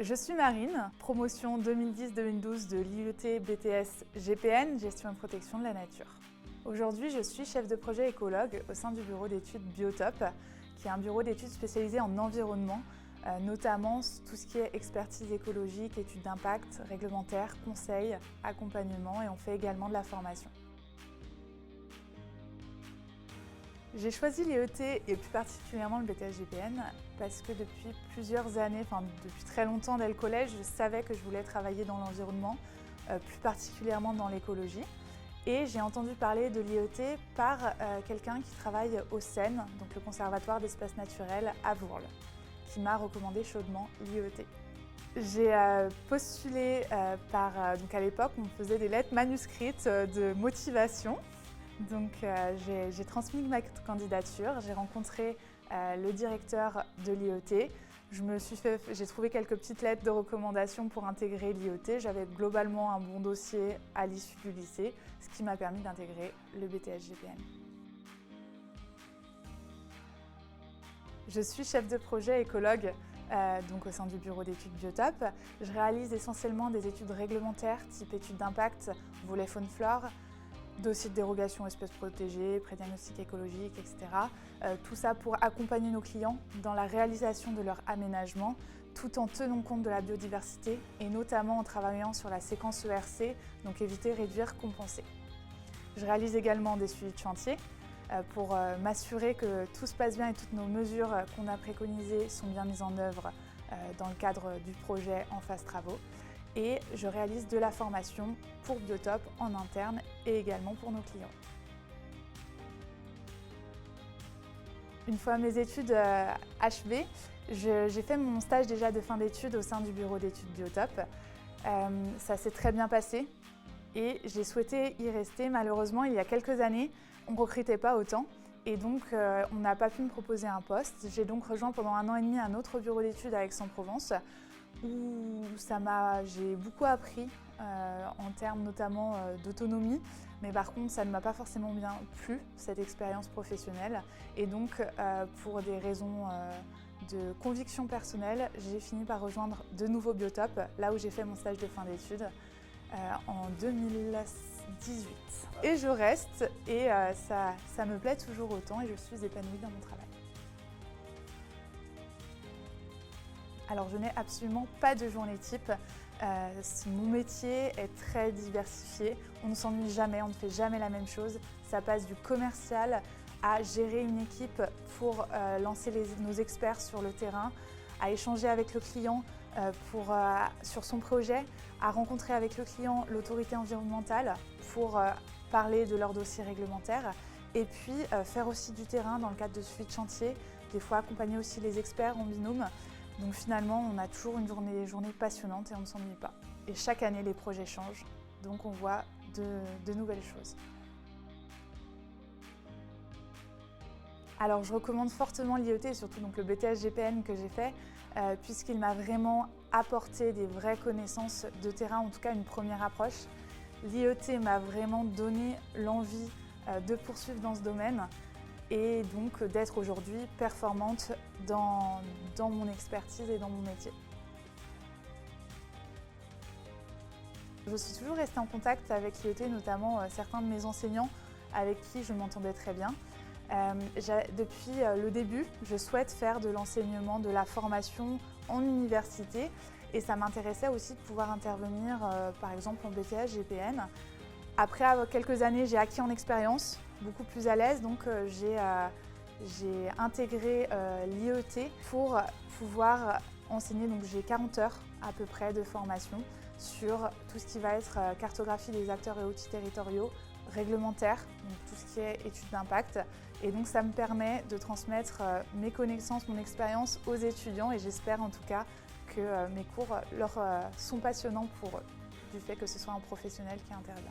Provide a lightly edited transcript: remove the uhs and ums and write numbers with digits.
Je suis Marine, promotion 2010-2012 de l'IET BTS GPN, Gestion et Protection de la Nature. Aujourd'hui, je suis chef de projet écologue au sein du bureau d'études Biotop, qui est un bureau d'études spécialisé en environnement, notamment tout ce qui est expertise écologique, études d'impact, réglementaire, conseils, accompagnement et on fait également de la formation. J'ai choisi l'IET et plus particulièrement le BTS GPN parce que depuis plusieurs années, depuis très longtemps dès le collège, je savais que je voulais travailler dans l'environnement, plus particulièrement dans l'écologie. Et j'ai entendu parler de l'IET par quelqu'un qui travaille au CEN, donc le Conservatoire d'Espaces Naturels à Vourles, qui m'a recommandé chaudement l'IET. J'ai postulé donc à l'époque, on faisait des lettres manuscrites de motivation. Donc j'ai transmis ma candidature, j'ai rencontré le directeur de l'IET. J'ai trouvé quelques petites lettres de recommandation pour intégrer l'IET. J'avais globalement un bon dossier à l'issue du lycée, ce qui m'a permis d'intégrer le BTS GPN. Je suis chef de projet écologue donc au sein du bureau d'études Biotop. Je réalise essentiellement des études réglementaires, type études d'impact, volet faune-flore, dossiers de dérogation espèces protégées, pré-diagnostic écologique, etc. Tout ça pour accompagner nos clients dans la réalisation de leur aménagement, tout en tenant compte de la biodiversité et notamment en travaillant sur la séquence ERC, donc éviter, réduire, compenser. Je réalise également des suivis de chantier pour m'assurer que tout se passe bien et toutes nos mesures qu'on a préconisées sont bien mises en œuvre dans le cadre du projet en phase travaux. Et je réalise de la formation pour Biotop en interne et également pour nos clients. Une fois mes études achevées, j'ai fait mon stage déjà de fin d'études au sein du bureau d'études Biotop. Ça s'est très bien passé et j'ai souhaité y rester. Malheureusement, il y a quelques années, on ne recrutait pas autant et donc on n'a pas pu me proposer un poste. J'ai donc rejoint pendant 1 an et demi un autre bureau d'études à Aix-en-Provence, où j'ai beaucoup appris en termes notamment d'autonomie, mais par contre ça ne m'a pas forcément bien plu, cette expérience professionnelle. Et donc pour des raisons de conviction personnelle, j'ai fini par rejoindre de nouveau Biotop, là où j'ai fait mon stage de fin d'études en 2018. Et je reste et ça me plaît toujours autant et je suis épanouie dans mon travail. Alors je n'ai absolument pas de journée type, mon métier est très diversifié, on ne s'ennuie jamais, on ne fait jamais la même chose. Ça passe du commercial à gérer une équipe pour lancer nos experts sur le terrain, à échanger avec le client sur son projet, à rencontrer avec le client l'autorité environnementale pour parler de leur dossier réglementaire et puis faire aussi du terrain dans le cadre de suivi de chantier, des fois accompagner aussi les experts en binôme. Donc finalement, on a toujours une journée passionnante et on ne s'ennuie pas. Et chaque année, les projets changent, donc on voit de nouvelles choses. Alors je recommande fortement l'IET et surtout donc, le BTS GPN que j'ai fait, puisqu'il m'a vraiment apporté des vraies connaissances de terrain, en tout cas une première approche. L'IET m'a vraiment donné l'envie de poursuivre dans ce domaine et donc d'être aujourd'hui performante dans mon expertise et dans mon métier. Je suis toujours restée en contact avec l'IET, notamment certains de mes enseignants avec qui je m'entendais très bien. Depuis le début, je souhaite faire de l'enseignement, de la formation en université et ça m'intéressait aussi de pouvoir intervenir par exemple en BTS GPN. Après quelques années, j'ai acquis en expérience, beaucoup plus à l'aise, donc j'ai intégré l'IET pour pouvoir enseigner. Donc j'ai 40 heures à peu près de formation sur tout ce qui va être cartographie des acteurs et outils territoriaux, réglementaire, donc tout ce qui est études d'impact. Et donc ça me permet de transmettre mes connaissances, mon expérience aux étudiants et j'espère en tout cas que mes cours leur sont passionnants pour eux, du fait que ce soit un professionnel qui intervient.